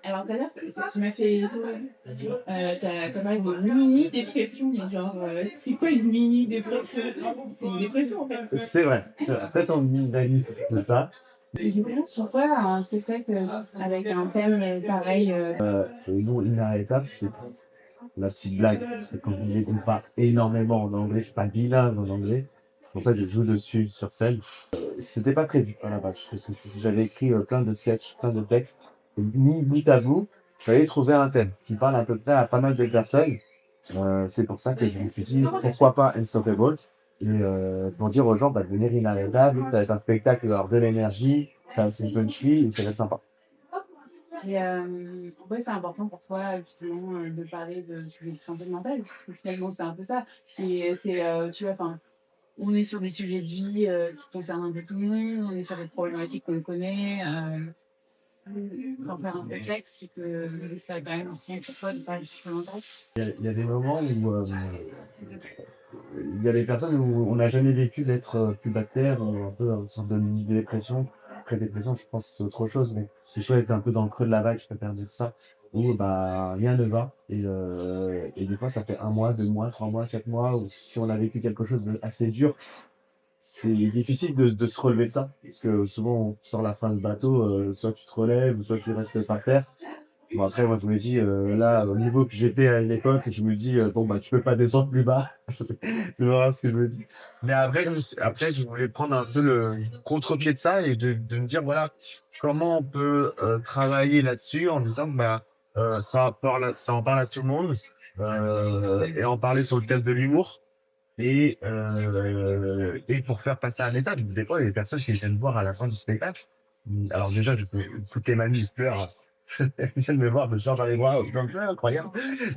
Alors d'ailleurs, ça m'a fait sourire. T'as parlé de mini-dépression, mais genre, c'est quoi une mini-dépression? C'est une dépression en fait. C'est vrai. Peut-être on minimalise tout ça. Et du coup, pourquoi un spectacle avec un thème pareil Le nom inarrêtable, c'est la petite blague. Parce que quand on ne parle énormément en anglais, je suis pas bilingue en anglais. C'est pour ça que je joue dessus sur scène. C'était pas prévu à la base. Parce que j'avais écrit plein de sketchs, plein de textes. Et mis bout à bout, j'allais trouver un thème qui parle à peu près à pas mal de personnes. C'est pour ça que je me suis dit, pourquoi pas Unstoppable? Et pour dire aux gens, bah, de venir inarrêtable, ça va être un spectacle qui va avoir de l'énergie, ça c'est punchy et ça va être sympa. et pourquoi c'est important pour toi justement de parler de sujets de santé mentale? Parce que finalement, c'est un peu ça. Tu vois, enfin, on est sur des sujets de vie qui concernent un peu tout le monde, on est sur des problématiques qu'on connaît. Pour faire un spectacle, c'est que ça a quand même un sens pour toi de parler supplémentaire. Il y a des moments où il y a des personnes où on n'a jamais vécu d'être pubertaire ou un peu en sorte de mini-dépression. Après dépression, je pense que c'est autre chose, mais c'est soit être un peu dans le creux de la vague, je préfère dire ça, où bah rien ne va. Et des fois, ça fait 1 mois, 2 mois, 3 mois, 4 mois, ou si on a vécu quelque chose d'assez dur, c'est difficile de se relever de ça. Parce que souvent, on sort la phrase bateau, soit tu te relèves, ou soit tu restes par terre. Bon, après, moi, je me dis, là, au niveau que j'étais à l'époque, je me dis, bon, bah, tu peux pas descendre plus bas. C'est vraiment ce que je me dis. Mais après, après, je voulais prendre un peu le contre-pied de ça et de me dire, voilà, comment on peut travailler là-dessus en disant, que, bah, ça en parle à tout le monde, et en parler sur le thème de l'humour. Et pour faire passer un message, des fois, il y a des personnes qui viennent voir à la fin du spectacle. Alors déjà, je peux écouter ma vie, pleure. Elle vient de me voir, me sort dans les bras, comme ça, incroyable.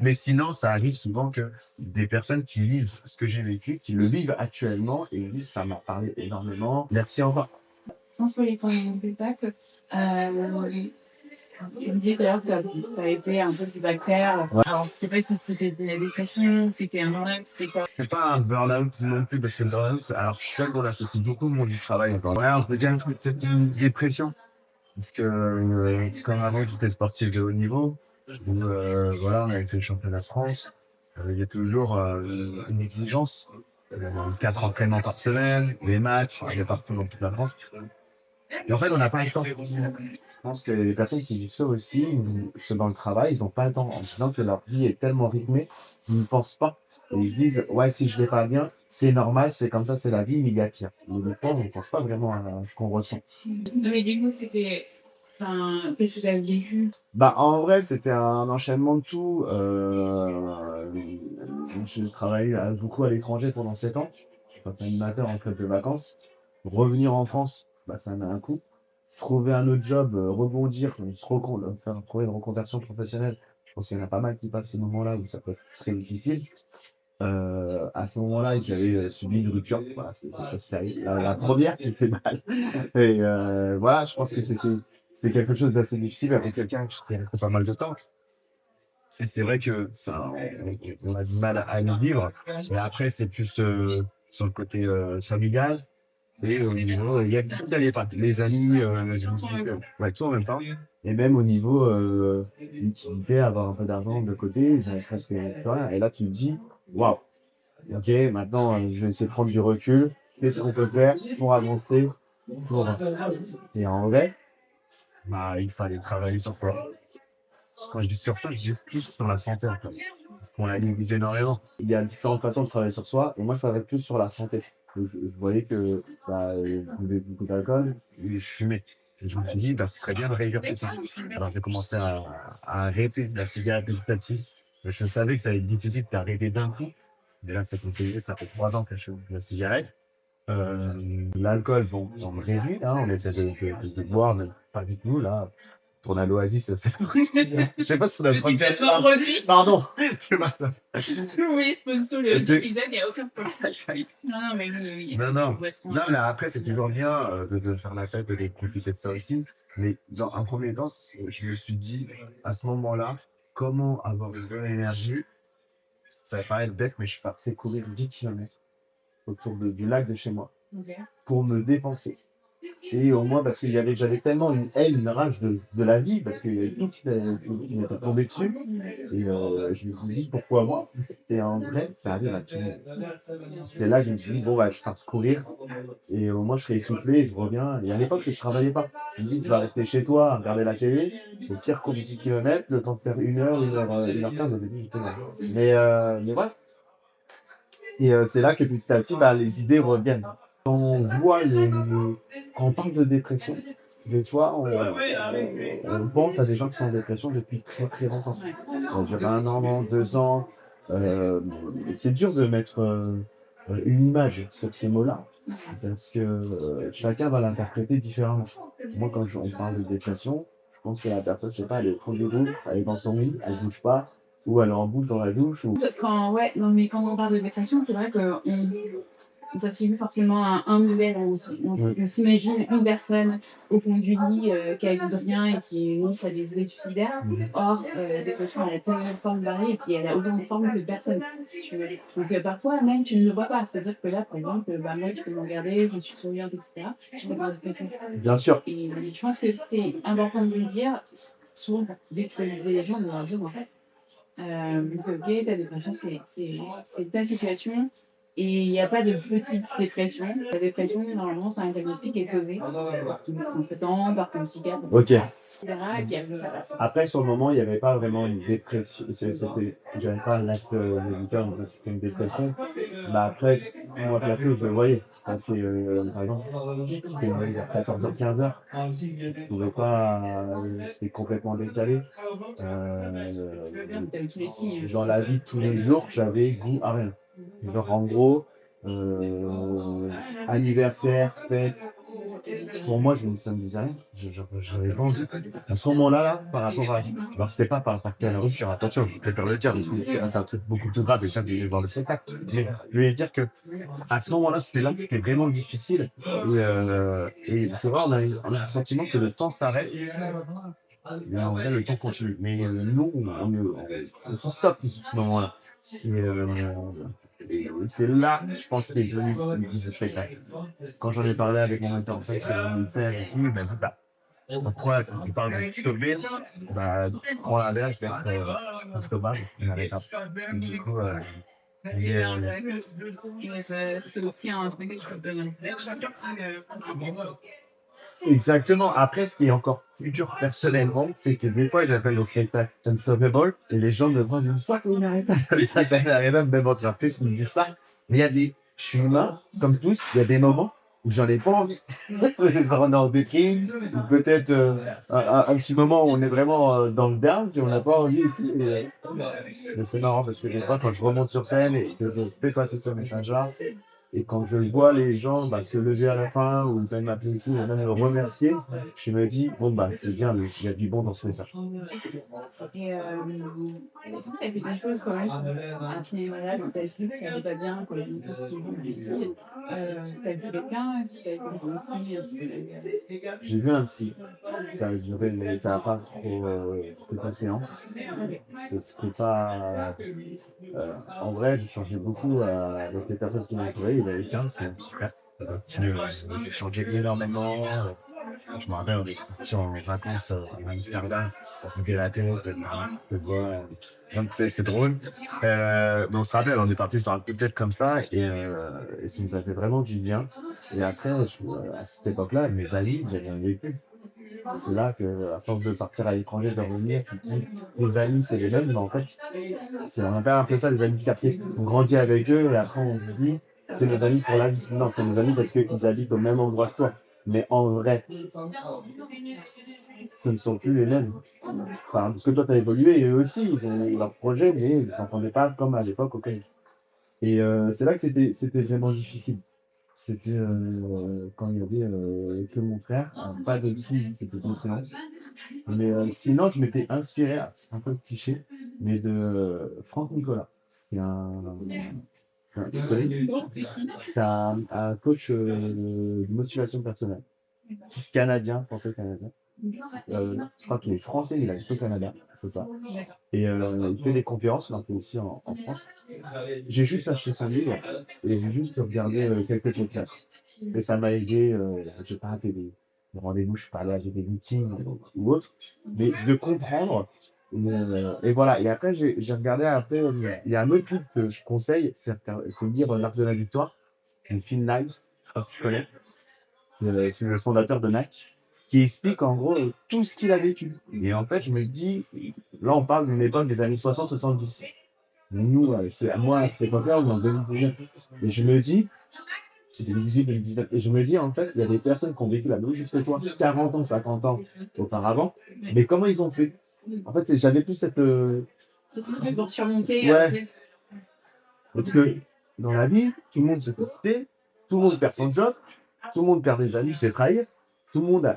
Mais sinon, ça arrive souvent que des personnes qui vivent ce que j'ai vécu, qui le vivent actuellement et ils disent, ça m'a parlé énormément. Merci encore. Sans spoiler ton spectacle, tu me disais d'ailleurs que tu as été un peu du bactère. Ouais. Alors, je sais pas si c'était de la dépression, si c'était un burn-out, c'était quoi? C'est pas un burn-out non plus, parce que le burn-out, alors je sais qu'on associe beaucoup au monde du travail encore. Ouais, on peut dire peut-être une dépression. Parce que, comme avant, j'étais sportif de haut niveau, où, voilà, on avait fait le championnat de France. Il y a toujours une exigence. 4 entraînements par semaine, les matchs, il y a partout dans toute la France. Et en fait, on n'a pas le temps. Je pense que les personnes qui vivent ça aussi, ceux dans le travail, ils n'ont pas le temps. En disant que leur vie est tellement rythmée qu'ils ne pensent pas. Et ils se disent, ouais, si je vais pas bien, c'est normal, c'est comme ça, c'est la vie, mais il y a pire. Mais des fois, on ne pense pas vraiment à ce qu'on ressent. Mais du coup, c'était. Enfin, qu'est-ce que tu as vécu? Bah, en vrai, c'était un enchaînement de tout. Je travaillais beaucoup à l'étranger pendant 7 ans. Je suis animateur en club de vacances. Revenir en France, bah, ça a un coût. Trouver un autre job, rebondir, trouver une reconversion professionnelle. Je pense qu'il y en a pas mal qui passent ces moments-là où ça peut être très difficile. À ce moment-là, j'avais subi une rupture. Voilà, la première qui fait mal. Et voilà, je pense que c'était quelque chose d'assez difficile avec quelqu'un qui est resté pas mal de temps. C'est vrai que ça, on a du mal à le vivre. Mais après, c'est plus sur le côté familial. Et au niveau, il y a tout n'allait pas. Les amis, ouais, tout en même temps. Et même au niveau utilité, avoir un peu d'argent de côté, j'avais presque plus rien. Et là, tu te dis, waouh, ok, maintenant, je vais essayer de prendre du recul. Qu'est-ce qu'on peut faire pour avancer pour... Et en vrai, bah, il fallait travailler sur soi. Quand je dis sur soi, je dis plus sur la santé, en fait. Parce qu'on a négligé énormément. Il y a différentes façons de travailler sur soi, et moi, je travaille plus sur la santé. Donc, je voyais que bah, je buvais beaucoup d'alcool et je fumais. Et je me suis dit, bah, ce serait bien de réduire tout ça. Alors, j'ai commencé à arrêter la cigarette petit à petit. Je savais que ça allait être difficile d'arrêter d'un coup. Déjà, ça fait 3 ans que je fume la cigarette. L'alcool, bon, on me réduit, hein, on essaie de boire, mais pas du tout, là. Tourne à l'Oasis, c'est je sais pas si on a le C'est podcast. placement produit. Pardon, je fais pas ça. Si vous voulez sponsor l'épisode, il n'y a aucun problème. Non, non, mais oui, oui. Non, non. Boisson. Non, mais après, c'est toujours bien de faire la fête, de profiter de ça aussi. Mais dans un premier temps, je me suis dit, à ce moment-là, comment avoir une bonne énergie. Ça va paraître bête, mais je suis parti courir 10 km autour du lac de chez moi Ok. pour me dépenser. Et au moins, parce que j'avais tellement une haine, une rage de la vie, parce qu'il y avait tout qui m'était tombé dessus. Et je me suis dit, pourquoi moi? Et en vrai, ça arrive à tout le monde. Bien sûr. C'est là que je me suis dit, bon, bah, je pars courir. Et au moins, je serai essoufflé et je reviens. Et à l'époque, je travaillais pas. Je me dis, tu vas rester chez toi à regarder la télé. Au pire, cours 10 km, le temps de faire 1 heure, 1h15 au début, j'étais mal. Mais ouais. Et c'est là que petit à petit, bah, les idées reviennent. Quand on voit quand on parle de dépression, des fois, on pense à des gens qui sont en dépression depuis très très longtemps. Ouais. Ça dure 1 an, 2 ans. C'est dur de mettre une image sur ces mots-là, parce que chacun va l'interpréter différemment. Moi, quand on parle de dépression, je pense que la personne, je sais pas, elle est au fond du gouffre, elle est dans son lit, elle bouge pas, ou elle est en boule dans la douche, ou... Ouais, non, mais quand on parle de dépression, c'est vrai qu'on on s'attribue forcément à un modèle. On s'imagine une personne au fond du lit qui a envie de rien et qui limite a des idées suicidaires. Or, la dépression, elle a tellement de formes variées et puis elle a autant de formes que de personnes, si tu veux. Donc, parfois, même, tu ne le vois pas. C'est-à-dire que là, par exemple, bah, moi, tu peux me regarder, je suis souriante, etc. Je suis pas en dépression. Bien sûr. Et je pense que c'est important de le dire, souvent, pour déculpabiliser les gens, de leur dire, en fait, c'est ok, ta dépression, c'est ta situation. Et il n'y a pas de petite dépression. La dépression, normalement, c'est un diagnostic qui est posé par ton médecin traitant, par ton psychiatre, Ok. etc. Et puis après, ça passe. Après, sur le moment, il n'y avait pas vraiment une dépression. J'avais pas l'acte médical en disant que c'était une dépression. Mais après, moi, perso, je le voyais. Enfin, par exemple, j'étais vers 14h, 15h. Je pouvais pas. J'étais complètement décalé. T'avais tous les signes. Dans la vie de tous les jours, j'avais goût à rien. Genre, en gros, anniversaire, fête. Pour moi, ça me disait rien. J'avais pas envie. À ce moment-là, par rapport à. Alors, c'était pas par rapport à la rupture, attention, je préfère le dire, parce que c'est un truc beaucoup plus grave et ça, de voir le spectacle. Mais je voulais dire que, à ce moment-là, c'était vraiment difficile. Et c'est vrai, on a le sentiment que le temps s'arrête. Mais en vrai, le temps continue. Mais nous, on se stoppe à ce moment-là. Et c'est là, je pense, qu'est venu le du spectacle. Quand j'en ai parlé avec mon metteur en scène, ce que je voulais faire et tout, il m'a dit, bah, pourquoi tu parles de stopper? Bah, prends la verre, je vais être instoppable. Il n'arrête pas. Du coup, C'est intéressant. C'est aussi un spectacle qui te donne exactement. Après, ce qui est encore plus dur personnellement, c'est que des fois, j'appelle le spectacle Unstoppable et les gens me disent, ils me disent, soit il n'arrête pas, il n'arrête pas, même votre artiste me dit ça. Mais il y a je suis humain, comme tous, il y a des moments où j'en ai pas envie. On est en déprime, ou peut-être un petit moment où on est vraiment dans le down, puis on n'a pas envie et tout. Mais c'est marrant parce que des fois, quand je remonte sur scène et que je fais passer ce message-là, et quand je vois les gens se lever à la fin, ou même m'appeler ou même me remercier, je me dis, bon, bah, c'est bien, il y a du bon dans ce message. Et est-ce que tu as fait des choses quand même à ce niveau-là, quand tu as vu que ça n'allait pas bien, que c'était difficile? Tu as vu quelqu'un? Est-ce que tu as vu un psy? J'ai vu un psy. Ça a duré, mais ça n'a pas trop fait de séance. C'était pas. En vrai, j'ai changé beaucoup avec les personnes qui m'entouraient. Il y avait 15, c'est super. J'ai changé énormément. Je me rappelle, on est parti en vacances à Amsterdam, on a la tête, de bois. C'est drôle. Mais on se rappelle, on est parti sur un peu de tête comme ça et ça nous a fait vraiment du bien. Et après, à cette époque-là, mes amis, j'avais un vécu. C'est là que, à force de partir à l'étranger, de revenir, tu te dis, les amis, c'est les mêmes, mais en fait, on appelle un peu ça des amis captifs. On grandit avec eux et après, on se dit, c'est nos amis pour la vie. Non, c'est nos amis parce qu'ils habitent au même endroit que toi. Mais en vrai, ce ne sont plus les mêmes. Enfin, parce que toi, tu as évolué et eux aussi, ils ont leur projet, mais ils ne s'entendaient pas comme à l'époque au collège. Et c'est là que c'était vraiment difficile. C'était quand il y avait que mon frère, pas de psy, c'était une séance. Mais sinon, je m'étais inspiré, c'est un peu cliché, mais de Franck Nicolas, qui est c'est un coach de motivation personnelle, canadien, français canadien. Je crois qu'il est français, il habite au Canada, c'est ça. Et il fait des conférences, il en fait aussi en France. J'ai juste acheté son livre et j'ai juste regardé quelques podcasts. Et ça m'a aidé, j'ai pas fait des rendez-vous, je suis pas allé à des meetings ou autre, mais de comprendre. Et voilà. Et après, j'ai regardé, après, il y a un autre livre que je conseille, c'est le livre L'Art de la Victoire, de Phil Knight, je sais pas si tu connais. C'est le fondateur de Nike, qui explique en gros tout ce qu'il a vécu. Et en fait, je me dis, là, on parle d'une époque des années 60-70. Nous, c'est à moi, à cette époque-là, on est en 2019. Et je me dis, c'est 2018-2019. Et je me dis, en fait, il y a des personnes qui ont vécu la même chose que toi, 40 ans, 50 ans auparavant. Mais comment ils ont fait? En fait, j'avais plus cette. Ils ont surmonté. Ouais. Parce que dans la vie, tout le monde se fait quitter, tout le monde perd son job, tout le monde perd des amis, se fait trahir, tout le monde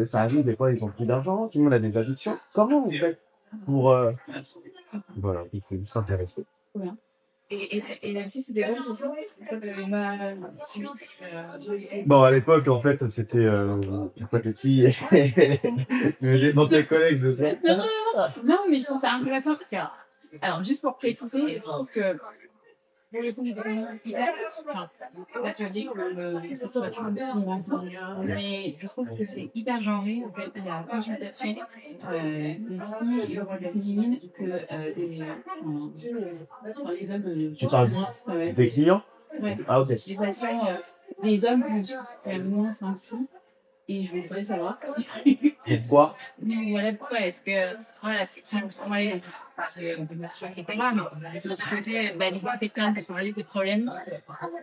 ça arrive, des fois ils ont plus d'argent, tout le monde a des addictions. Comment on fait pour. Voilà, il faut juste s'intéresser. Ouais. Et la psy, c'était quoi sur ça? Bon, à l'époque, en fait, c'était pas de qui. Je me demande tes collègues, c'est ça? Non, mais je trouve ça intéressant parce que, alors, juste pour préciser, je trouve que pour le coup, enfin, là, tu as dit que cette situation mais je trouve que c'est hyper genré, en fait, la consultation des psys féminines que les hommes. Tu parles des clients? Ouais. Ah, ok. Les patients, les hommes consultent quand même moins un psy. Et je voudrais savoir si. Pourquoi? Mais voilà pourquoi. Est-ce que. Voilà, c'est ça, on va aller. Parce que mais sur ce côté, l'écoute quelqu'un pour parler de ses problèmes,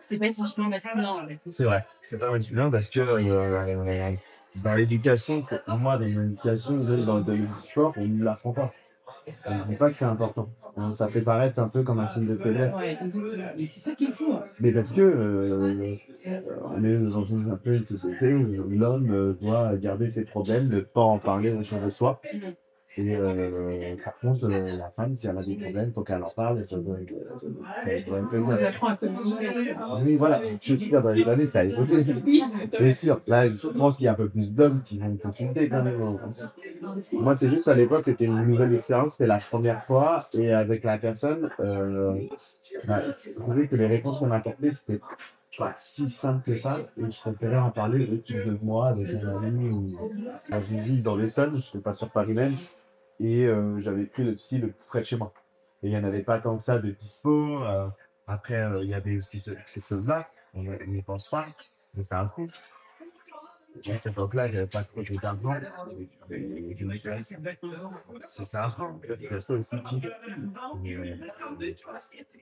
c'est pas typiquement masculin en fait. C'est vrai, c'est pas masculin parce que dans l'éducation, pour moi, dans l'éducation, dans le domaine du sport, on ne l'apprend pas. On ne dit pas que c'est important. Ça fait paraître un peu comme un signe de faiblesse. Ouais, mais c'est ça qui est fou. Mais parce que on est dans un peu une société où l'homme doit garder ses problèmes, ne pas en parler autour de soi. Et par contre, la femme, si elle a des problèmes, il faut qu'elle en parle. On nous apprend à communiquer. Oui, voilà. Je suis sûr, dans les années, ça a évolué. C'est sûr. Là, je pense qu'il y a un peu plus d'hommes qui vont consulter quand même. Moi, c'est juste à l'époque, c'était une nouvelle expérience, c'était la première fois. Et avec la personne, je trouvais que les réponses qu'on m'apportait, c'était pas si simple que ça. Et je préférais en parler autour de moi, avec un ami ou dans une ville dans l'Essonne, je ne suis pas sur Paris même. Et j'avais pris le psy le plus près de chez moi. Et il n'y en avait pas tant que ça de dispo. Après, il y avait aussi cette chose-là, on n'y pense pas, mais c'est un coût. À cette époque-là, j'avais pas trop d'argent. C'est ça, c'est ça aussi.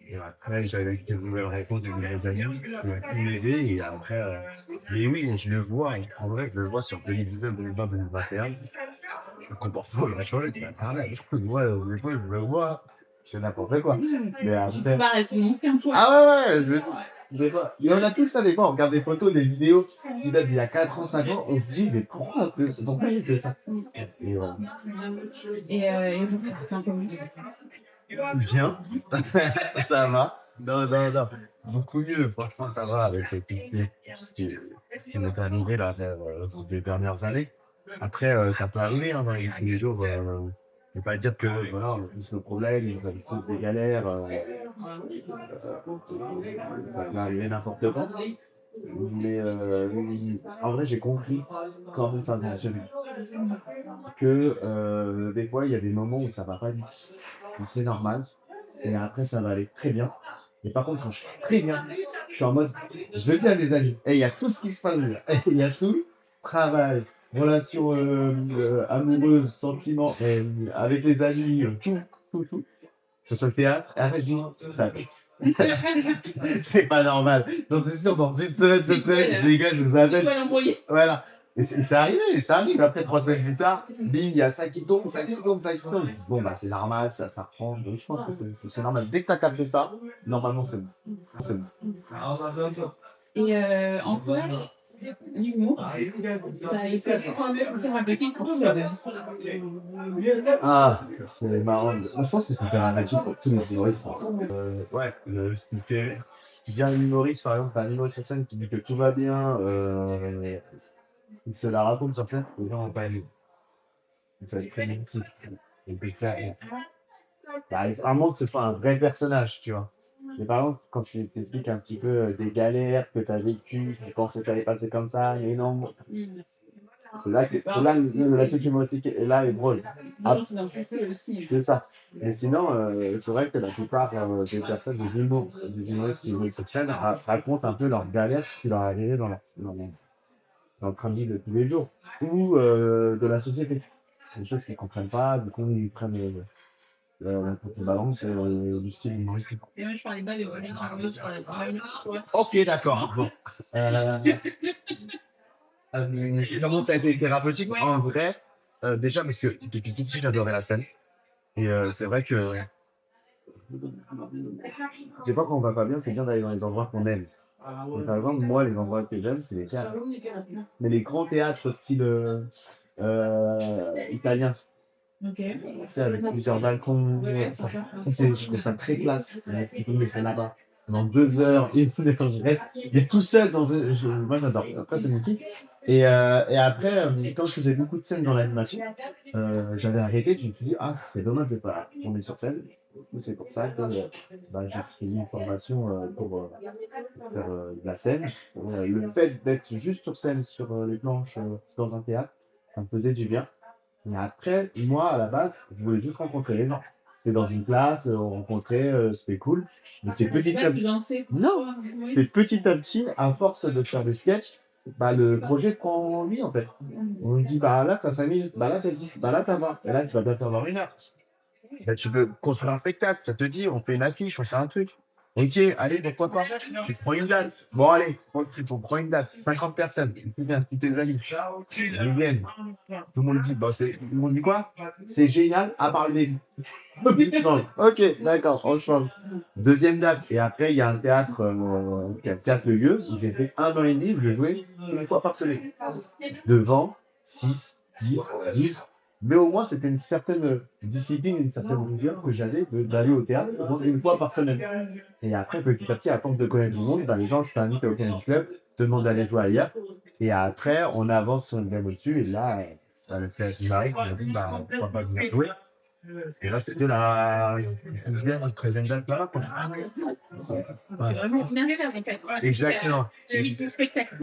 Et après, j'avais de nouvelles réponses de mes amis qui m'ont m'aider. Et après, mais oui, je le vois, en vrai, je le vois sur 2019, 2020, 2021. Le comportement, il a changé, c'est pareil. Moi, des fois, je le vois, je fais n'importe quoi. Mais après. Arrête, mon ancien toi. Ah ouais, des fois. Et on a tous ça, des fois, on regarde des photos, des vidéos qui datent d'il y a 4 ans, 5 ans, on se dit, mais pourquoi j'ai fait ça? Et voilà. Et vous, c'est un peu Bien, ça va. Non, non, non. Beaucoup mieux, franchement, ça va avec ce qui m'est arrivé là, ces 2 dernières années. Après, ça peut arriver hein, dans les jours. Je ne vais pas dire que voilà, on a tous nos problèmes, on a tous des galères. Ça peut arriver n'importe quand. Mais en vrai, j'ai compris comment ça fonctionne. Que des fois, il y a des moments où ça va pas du tout. C'est normal. Et après, ça va aller très bien. Mais par contre, quand je suis très bien, je suis en mode, je le dis à mes amis, et il y a tout ce qui se passe bien. Il y a tout, travail, relations amoureuses, sentiments, avec les amis, tout. C'est sur le théâtre. Et après, je dis, ça va. C'est pas normal. Donc, c'est sûr, dans une semaine, les gars, je vous appelle. Voilà. Et ça arrive. Après 3 semaines plus tard, bim, il y a ça qui tombe. Bon, bah, c'est normal, ça reprend. Donc, je pense que c'est normal. Dès que tu as capté ça, normalement, c'est bon. Et en quoi l'humour, ça a été thérapeutique pour toi? Ah, c'est marrant. Moi, je pense que c'est thérapeutique pour tous les humoristes. Ouais, c'était bien un humoriste, par exemple, un humoriste sur scène qui dit que tout va bien, il se la raconte sur scène, les gens n'ont pas aimé. Donc, ça va être très difficile. Donc, il faut vraiment que ce soit un vrai personnage, tu vois. Mais par contre, quand tu t'expliques un petit peu des galères que tu as vécues, tu pensais que ça allait passer comme ça, mais non, Mmh. c'est là la touche humoristique est là est drôle. Ah, Non, c'est dans le fait aussi. c'est ça. Mais sinon, c'est vrai que la plupart des personnes, des humoristes qui vont sur scène racontent un peu leurs galères, ce qui leur est arrivé dans le train de vie de tous les jours, ou de la société. Des choses qu'ils ne comprennent pas, du coup, ils prennent la contrebalance du style humoristique. Et moi, je parlais pas de Julie Charmeuse, je parlais vraiment, tu vois. Ok, d'accord. Bon. Comment ça a été thérapeutique? Ouais. En vrai, déjà parce que depuis tout petit, j'adorais la scène. Et c'est vrai que des fois, quand on va pas bien, c'est bien d'aller dans les endroits qu'on aime. Et par exemple, moi, les endroits que j'aime, c'est les théâtres. Mais les grands théâtres style italien, Ok. c'est avec plusieurs balcons. Ouais, Ça, c'est ça. je trouve ça très classe. Tu peux me laisser là-bas pendant 2 heures, 1 heure, je reste. Il est tout seul dans moi, j'adore. Après, c'est mon kiff. Et après, quand je faisais beaucoup de scènes dans l'animation, j'avais arrêté. Je me suis dit, ah, ça serait dommage de pas tourner sur scène. C'est pour ça que j'ai suivi une formation pour faire de la scène. Le fait d'être juste sur scène, sur les planches, dans un théâtre, ça me faisait du bien. Et après, moi, à la base, je voulais juste rencontrer les gens. J'étais dans une classe, on rencontrait, c'était cool. Mais c'est petit à petit. J'en sais. Non, c'est petit à petit, à force de faire des sketchs, bah, le projet prend vie en fait. On me dit, bah là, t'as 5 minutes, bah là, t'as 10, bah là, t'as 20, et là, tu vas bientôt avoir 1 heure. Bah, tu peux construire un spectacle, ça te dit, on fait une affiche, on fait un truc. Ok, allez, pourquoi pas? Tu prends une date. Bon, allez, tu prends une date. 50 personnes. Tu viens, tous tes amis. Ils viennent. Tout le monde dit, bah, tout le monde dit quoi? C'est génial, à part le début. Ok, d'accord, on change. Deuxième date. Et après, il y a un théâtre, Le Lieu, où j'ai fait 1 an et demi, je jouais une fois par semaine. Devant 6, 10, 12. Mais au moins, c'était une certaine discipline, une certaine rigueur que j'avais d'aller au théâtre au moins une fois par semaine. Et après, petit à petit, à force de connaître du monde, bah, les gens t'invitent au Comedy Club, te demandent d'aller jouer ailleurs. Et après, on avance sur une gamme au-dessus. Et là, le PS Marie qui m'a dit, bah, pourquoi pas venir jouer. Et là, c'était la 12e ou 13e date là. Vraiment, on arrive en fait. Exactement. C'est juste le spectacle.